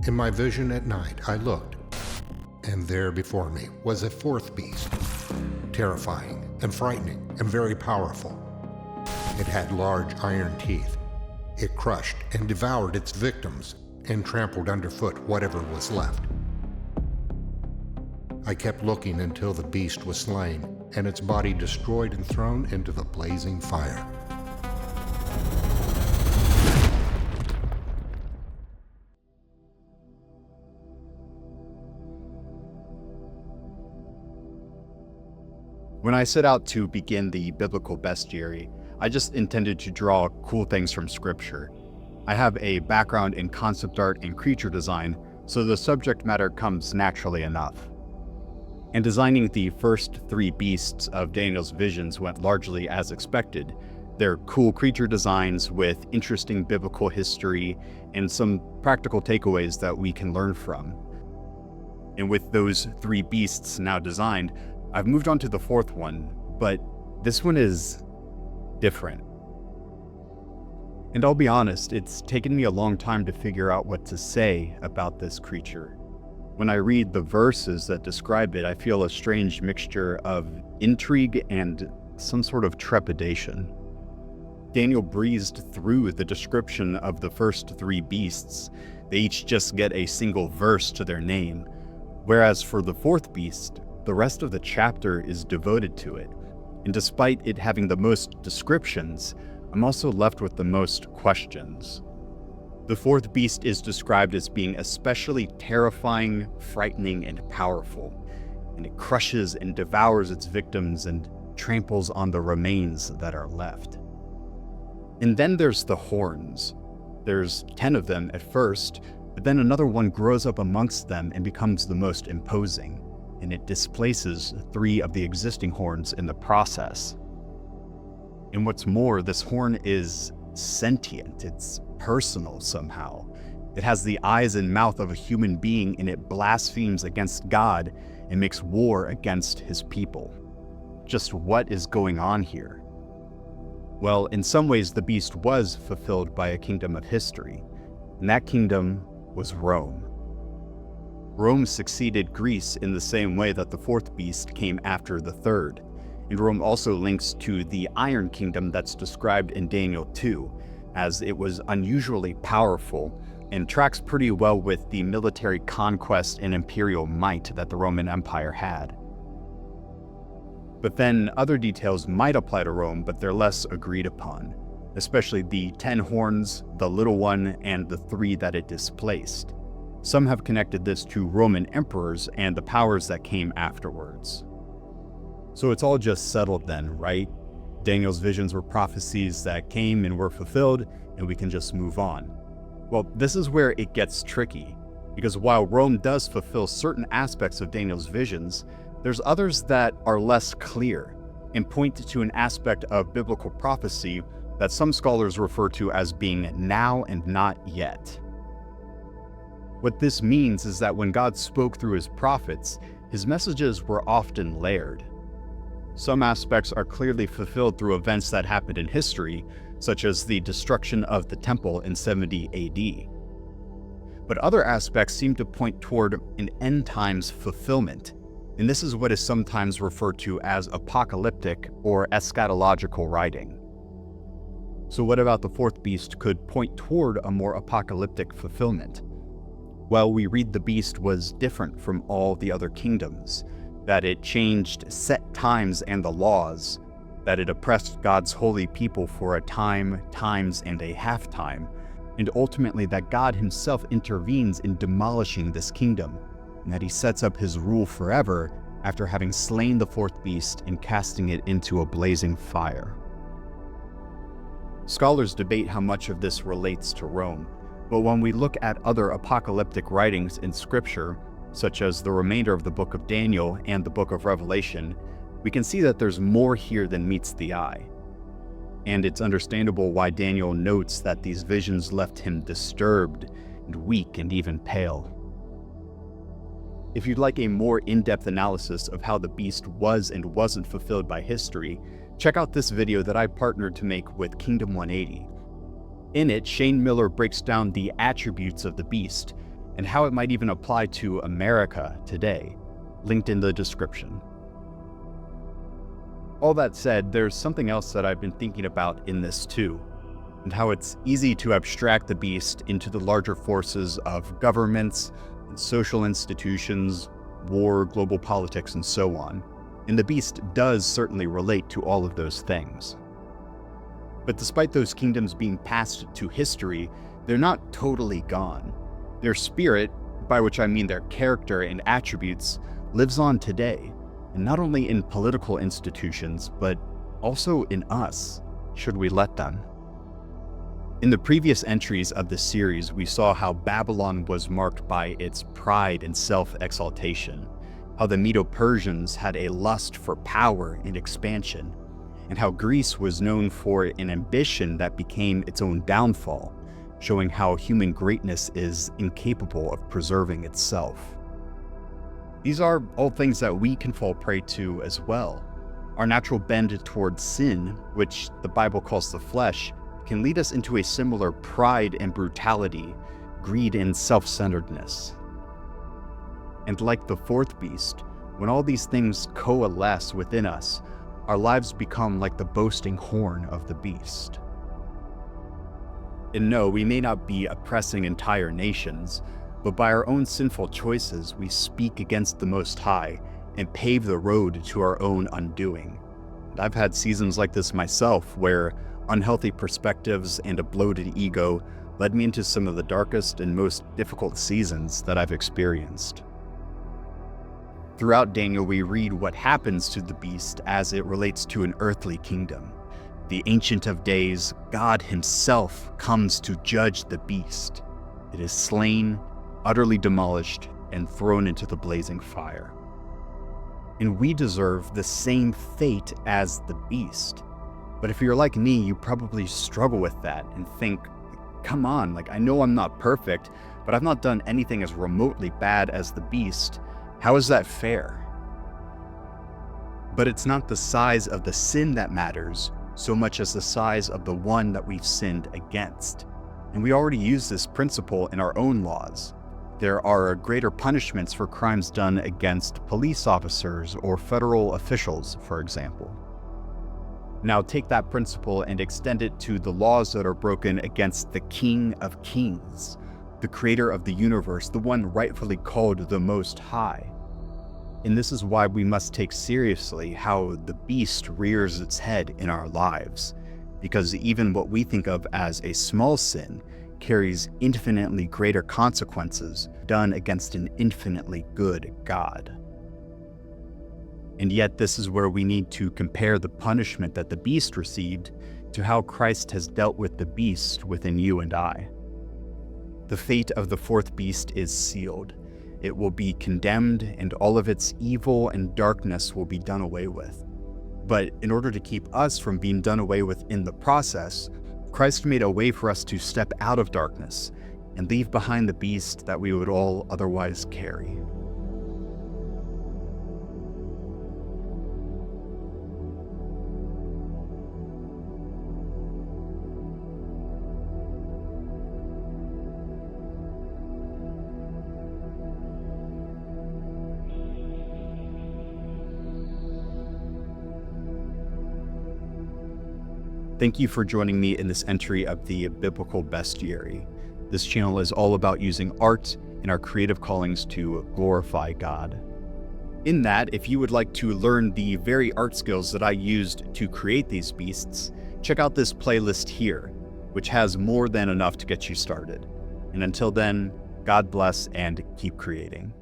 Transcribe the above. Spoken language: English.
In my vision at night, I looked, and there before me was a fourth beast, terrifying and frightening and very powerful. It had large iron teeth. It crushed and devoured its victims and trampled underfoot whatever was left. I kept looking until the beast was slain and its body destroyed and thrown into the blazing fire. When I set out to begin the Biblical Bestiary, I just intended to draw cool things from scripture. I have a background in concept art and creature design, so the subject matter comes naturally enough. And designing the first three beasts of Daniel's visions went largely as expected. They're cool creature designs with interesting biblical history and some practical takeaways that we can learn from. And with those three beasts now designed, I've moved on to the fourth one, but this one is different. And I'll be honest, it's taken me a long time to figure out what to say about this creature. When I read the verses that describe it, I feel a strange mixture of intrigue and some sort of trepidation. Daniel breezed through the description of the first three beasts. They each just get a single verse to their name, whereas for the fourth beast, the rest of the chapter is devoted to it. And despite it having the most descriptions, I'm also left with the most questions. The fourth beast is described as being especially terrifying, frightening, and powerful, and it crushes and devours its victims and tramples on the remains that are left. And then there's the horns. There's 10 of them at first, but then another one grows up amongst them and becomes the most imposing, and it displaces 3 of the existing horns in the process. And what's more, this horn is sentient. It's personal somehow. It has the eyes and mouth of a human being, and it blasphemes against God and makes war against his people. Just what is going on here? Well, in some ways, the beast was fulfilled by a kingdom of history, and that kingdom was Rome. Rome succeeded Greece in the same way that the fourth beast came after the third, and Rome also links to the Iron Kingdom that's described in Daniel 2, as it was unusually powerful and tracks pretty well with the military conquest and imperial might that the Roman Empire had. But then other details might apply to Rome, but they're less agreed upon, especially the 10 horns, the little one, and the 3 that it displaced. Some have connected this to Roman emperors and the powers that came afterwards. So it's all just settled then, right? Daniel's visions were prophecies that came and were fulfilled, and we can just move on. Well, this is where it gets tricky, because while Rome does fulfill certain aspects of Daniel's visions, there's others that are less clear and point to an aspect of biblical prophecy that some scholars refer to as being now and not yet. What this means is that when God spoke through his prophets, his messages were often layered. Some aspects are clearly fulfilled through events that happened in history, such as the destruction of the temple in 70 AD. But other aspects seem to point toward an end times fulfillment, and this is what is sometimes referred to as apocalyptic or eschatological writing. So what about the fourth beast could point toward a more apocalyptic fulfillment? Well, we read the beast was different from all the other kingdoms, that it changed set times and the laws, that it oppressed God's holy people for a time, times, and a half time, and ultimately that God himself intervenes in demolishing this kingdom, and that he sets up his rule forever after having slain the fourth beast and casting it into a blazing fire. Scholars debate how much of this relates to Rome, but when we look at other apocalyptic writings in Scripture, such as the remainder of the book of Daniel and the book of Revelation, we can see that there's more here than meets the eye. And it's understandable why Daniel notes that these visions left him disturbed and weak and even pale. If you'd like a more in-depth analysis of how the beast was and wasn't fulfilled by history, check out this video that I partnered to make with Kingdom 180. In it, Shane Miller breaks down the attributes of the beast, and how it might even apply to America today, linked in the description. All that said, there's something else that I've been thinking about in this too, and how it's easy to abstract the beast into the larger forces of governments and social institutions, war, global politics, and so on. And the beast does certainly relate to all of those things. But despite those kingdoms being passed to history, they're not totally gone. Their spirit, by which I mean their character and attributes, lives on today, and not only in political institutions, but also in us, should we let them. In the previous entries of the series, we saw how Babylon was marked by its pride and self-exaltation, how the Medo-Persians had a lust for power and expansion, and how Greece was known for an ambition that became its own downfall, showing how human greatness is incapable of preserving itself. These are all things that we can fall prey to as well. Our natural bend towards sin, which the Bible calls the flesh, can lead us into a similar pride and brutality, greed and self-centeredness. And like the fourth beast, when all these things coalesce within us, our lives become like the boasting horn of the beast. And no, we may not be oppressing entire nations, but by our own sinful choices, we speak against the Most High and pave the road to our own undoing. And I've had seasons like this myself, where unhealthy perspectives and a bloated ego led me into some of the darkest and most difficult seasons that I've experienced. Throughout Daniel, we read what happens to the beast as it relates to an earthly kingdom. The Ancient of Days, God himself, comes to judge the beast. It is slain, utterly demolished, and thrown into the blazing fire. And we deserve the same fate as the beast. But if you're like me, you probably struggle with that and think, come on, I know I'm not perfect, but I've not done anything as remotely bad as the beast. How is that fair? But it's not the size of the sin that matters so much as the size of the one that we've sinned against. And we already use this principle in our own laws. There are greater punishments for crimes done against police officers or federal officials, for example. Now take that principle and extend it to the laws that are broken against the King of Kings, the creator of the universe, the one rightfully called the Most High. And this is why we must take seriously how the beast rears its head in our lives, because even what we think of as a small sin carries infinitely greater consequences done against an infinitely good God. And yet this is where we need to compare the punishment that the beast received to how Christ has dealt with the beast within you and I. The fate of the fourth beast is sealed. It will be condemned, and all of its evil and darkness will be done away with. But in order to keep us from being done away with in the process, Christ made a way for us to step out of darkness and leave behind the beast that we would all otherwise carry. Thank you for joining me in this entry of the Biblical Bestiary. This channel is all about using art and our creative callings to glorify God. In that, if you would like to learn the very art skills that I used to create these beasts, check out this playlist here, which has more than enough to get you started. And until then, God bless and keep creating.